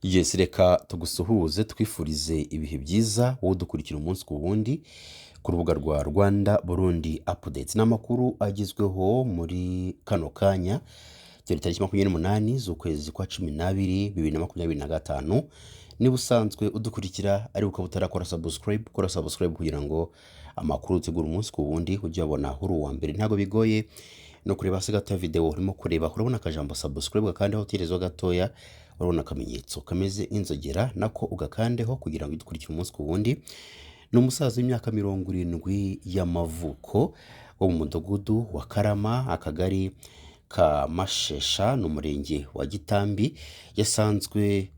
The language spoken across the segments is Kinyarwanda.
Yes, reka tugusuhuze twifurize ibihe byiza wowe dukurikira umunsi ku wundi ku rubuga rwa Rwanda Burundi Updates n'amakuru agezweho muri kano kanya cyari tariki 28 z'ukwezi kwa 12 2025. Niba usanzwe udukurikira ari ukaba utarakora subscribe kugira ngo amakuru utegura umunsi ku wundi ujye wabona uri uwa mbere. Ntago bigoye no kureba hasi gato ya video urimo kureba urabona akajambo subscribe kandi aho utirezo gatoya urabona akamenyetso kameze inzogera nako ugakandeho kugira ngo udukurikire umunsi ku wundi. Ni umusaza w'imyaka 70 y'amavuko wo mu mudugudu wa Karama akagari ka Mashesha n'umurenge wa Gitambi yasanzwe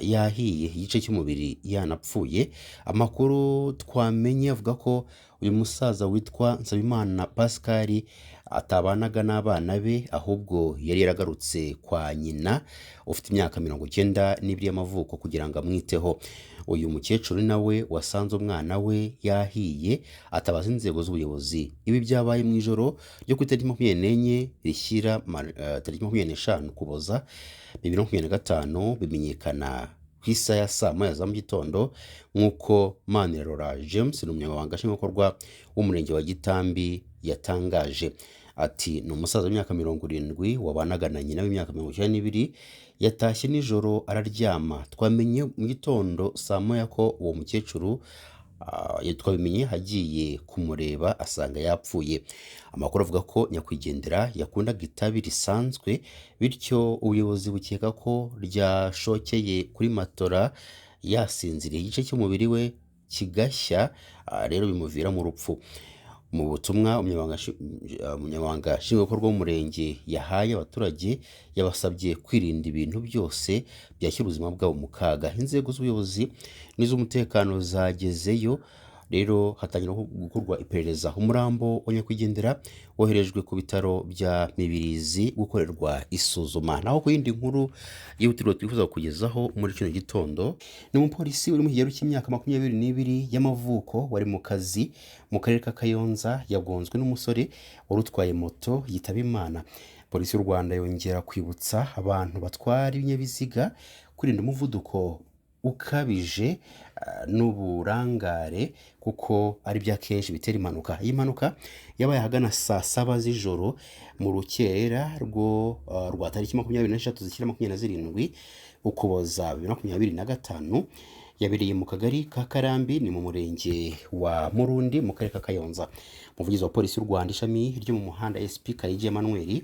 yahiye igice cy'umubiri yanapfuye. Amakuru twamenye avuga ko uyu musaza witwa Nsabimana Pascal atabanaga n'abana be ahubwo yari yaragarutse kwa nyina ufite imyaka 92 y'amavuko kugira ngo amwiteho. Uyu mukecuru nawe wasanze umwana we yahiye atabaza inzego z'ubuyobozi. Ibi byabaye mu ijoro ryo ku itariki 24 rishyira tariki 25 Ukuboza 2025 bimenyekana ku isaha ya saa moya za mu gitondo nk'uko Manirarora James n'umunyamabanga nshingwabikorwa w'umurenge wa Gitambi yatangaje. Ati ni umusaza w'imyaka 70 wabanaga na nyina w'imyaka 92 yatashye nijoro araryama. Twamenye mu gitondo saa moya ko uwo mukecuru twabimenye hagiye kumureba asanga yapfuye. Amakuru avuga ko nyakwigendera yakundaga itabi risanzwe bityo ubuyobozi bukeka ko ryashokeye kuri matora yasinziriye igice cy'umubiri we kigashya, rero bimuvira mu rupfu. Mu butumwa umunyamabanga nshingwabikorwa w'umurenge yahaye abaturage yabasabye kwirinda ibintu byose byashyira ubuzima bwabo mu kaga. Inzego z'ubuyobozi n'iz'umutekano zagezeyo rero hatangira gukorwa iperereza. Umurambo wa nyakwigendera woherejwe ku bitaro bya Mibirizi gukorerwa isuzuma. Naho ku yindi nkuru yihutirwa twifuza kugezaho muri kino gitondo ni umupolisi uri mu kigero cy'imyaka 22 y'amavuko wari mu kazi mu karere ka Kayonza yagonzwe n'umusore wari utwaye moto yitaba Imana. Polisi y'u Rwanda yongera kwibutsa abantu batwara ibinyabiziga kwirinda umuvuduko ukabije n'uburangare kuko ari bya kenshi bitera impanuka. Iyi mpanuka yabaye ahagana saa 7 z'ijoro mu rukera rwa tariki 23 zishyira 27 Ukuboza 2025 yabereye mu kagari ka Karambi ni mu murenge wa Murundi mu karere ka Kayonza. Umuvugizi wa polisi y'u Rwanda ishami ryo mu muhanda SP Kayigi Emmanuel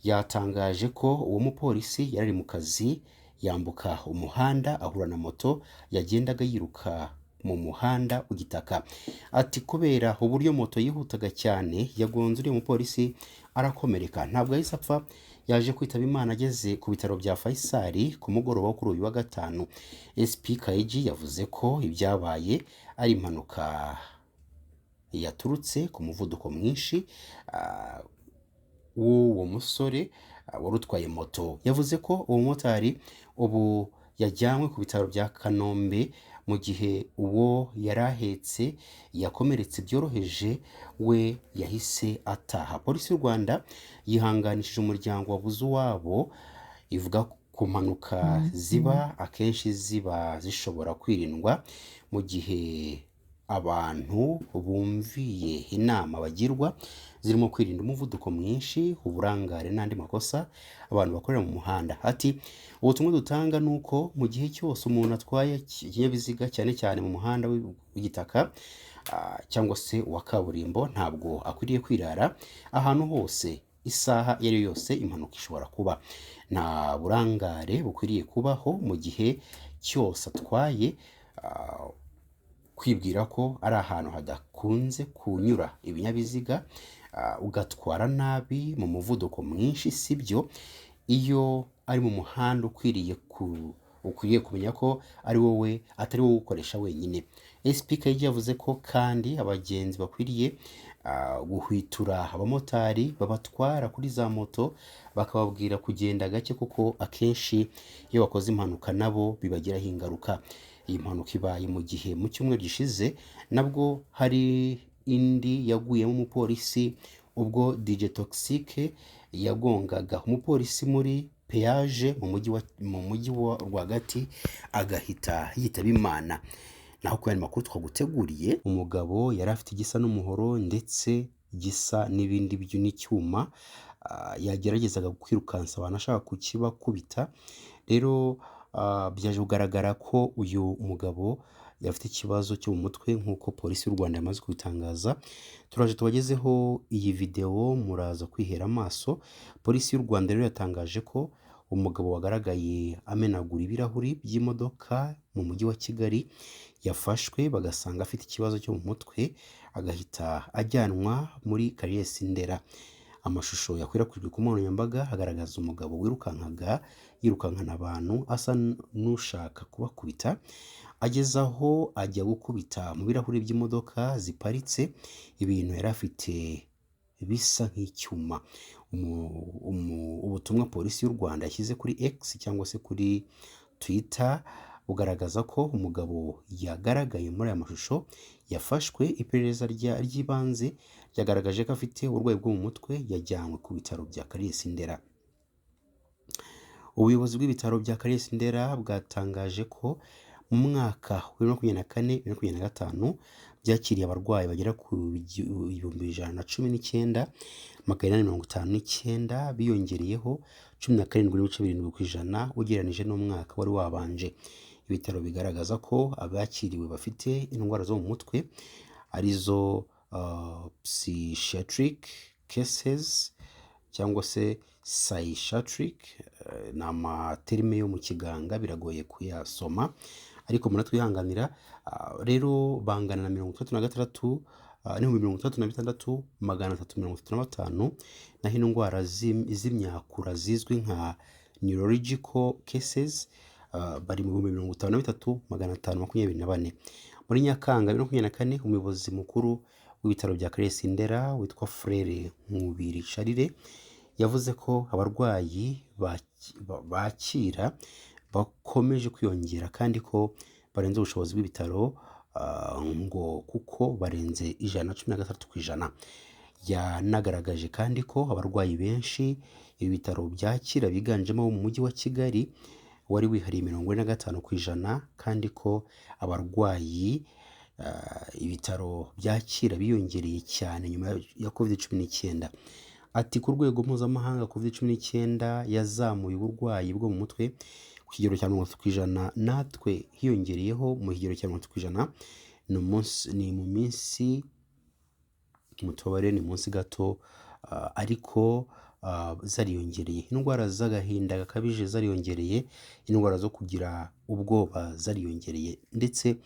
yatangaje ko uwo mupolisi yari mu kazi yambuka umuhanda ahura na moto yagendaga yiruka mu muhanda w'igitaka. Ati kubera uburyo moto yihutaga cyane yagonze uriya mupolisi arakomereka. Ntabwo yahise apfa, yaje kwitaba Imana ageze ku bitaro bya Faisal ku mugoroba wo kuri uyu wa gatanu. SP Kayigi yavuze ko ibyabaye ari impanuka yaturutse ku muvuduko mwinshi w'uwo musore wari utwaye moto. Yavuze ko uwo motari ubu yajyanywe ku bitaro bya Kanombe mu gihe uwo yarahetse yakomeretse byoroheje we yahise ataha. Polisi y'u Rwanda yihanganishije umuryango wabuze uwabo, ivuga ku mpanuka ziba akenshi ziba zishobora kwirindwa mu gihe abantu bumviye inama bagirwa zirimo kwirinda umuvuduko mwinshi, uburangare n'andi makosa abantu bakorera mu muhanda. Ati ubutumwa dutanga nuko mu gihe cyose umuntu atwaye ikinyabiziga cyane cyane mu muhanda w'igitaka cyangwa se wa kaburimbo ntabwo akwiriye kwirara ahantu hose. Isaha iyo ari yose impanuka ishobora kuba. Nta burangare bukwiriye kubaho mu gihe cyose atwaye, kwibwira ko ari ahantu hadakunze kunyura ibinyabiziga ugatwara nabi mu muvuduko mwinshi sibyo. Iyo ari mu muhanda ukwiriye kumenya ko ari wowe atari wowe ukoresha wenyine. SP Kayigi yavuze ko kandi abagenzi bakwiriye guhwitura abamotari babatwara kuri za moto bakababwira kugenda gake kuko akenshi iyo bakoze impanuka nabo bibagiraho ingaruka. Iyi mpanuka ibaye mu gihe mu cyumweru gishize nabwo hari indi yaguyemo umupolisi ubwo DJ Toxic yagongaga umupolisi muri peyaje mu mujyi rwagati agahita yitaba Imana. Naho ku yandi makuru twaguteguriye, umugabo yari afite igisa n'umuhoro ndetse gisa n'ibindi n'icyuma yageragezaga kwirukansa abantu ashaka kukibakubita. Rero byaje kugaragara ko uyu mugabo yafite ikibazo cyo mu mutwe nk'uko polisi y'u Rwanda yamaze kubitangaza. Turaje tubagezeho iyi video muraza kwihera amaso. Polisi y'u Rwanda rero yatangaje ko umugabo wagaragaye amenagura ibirahuri by'imodoka mu mujyi wa Kigali yafashwe bagasanga afite ikibazo cyo mu mutwe agahita ajyanwa muri Caraes Ndera. Amashusho yakwirakwijwe ku nkoranyambaga agaragaza umugabo yirukankana abantu asa n'ushaka kubakubita, ageze aho ajya gukubita mu birahuri by'imodoka ziparitse ibintu yari afite bisa nk'icyuma. Ubutumwa polisi y'u Rwanda yashyize kuri X cyangwa se kuri Twitter bugaragaza ko umugabo yagaragaye muri aya mashusho yafashwe. Iperereza ry'ibanze ryagaragaje ko afite uburwayi bwo mu mutwe, yajyanywe ku bitaro bya Caraes Ndera. Ubuyobozi bw'ibitaro bya Caraes Ndera bwatangaje ko mu mwaka wa 2024-2025 byakiriye abarwayi bagera ku 119,859 biyongereyeho 17.7% ugereranije n'umwaka wari wabanje. Ibitaro bigaragaza ko abakiriwe bafite indwara zo mu mutwe arizo psychiatric cases cyangwa se psychiatric, ni amaterime yo mu kiganga biragoye kuyasoma ariko muratwihanganira. Rero bangana na 36,335 naho indwara z'imyakura zizwi nka neurological cases bari mu 53,524. Muri Nyakanga 2024 umuyobozi mukuru w'ibitaro bya Caraes Ndera witwa Frere Nkubiri Charire yavuze ko abarwayi bakira bakomeje kwiyongera kandi ko barenze ubushobozi bw'ibitaro ngo kuko barenze 116%. Yanagaragaje kandi ko abarwayi benshi ibi bitaro byakira biganjemo mu mujyi wa Kigali wari wihariye 45% kandi ko abarwayi ibitaro byakira biyongereye cyane nyuma ya COVID-19. Ati ku rwego mpuzamahanga COVID-19 yazamuye uburwayi bwo mu mutwe ku kigero cya 30%, natwe hiyongereyeho mu kigero cya 30%. Ni mu minsi mutobare, ni munsi gato ariko zariyongereye. Indwara z'agahinda gakabije zariyongereye, indwara zo kugira ubwoba zariyongereye ndetse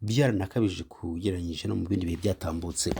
byaranakabije kugereranyije no mu bindi bihe byatambutse.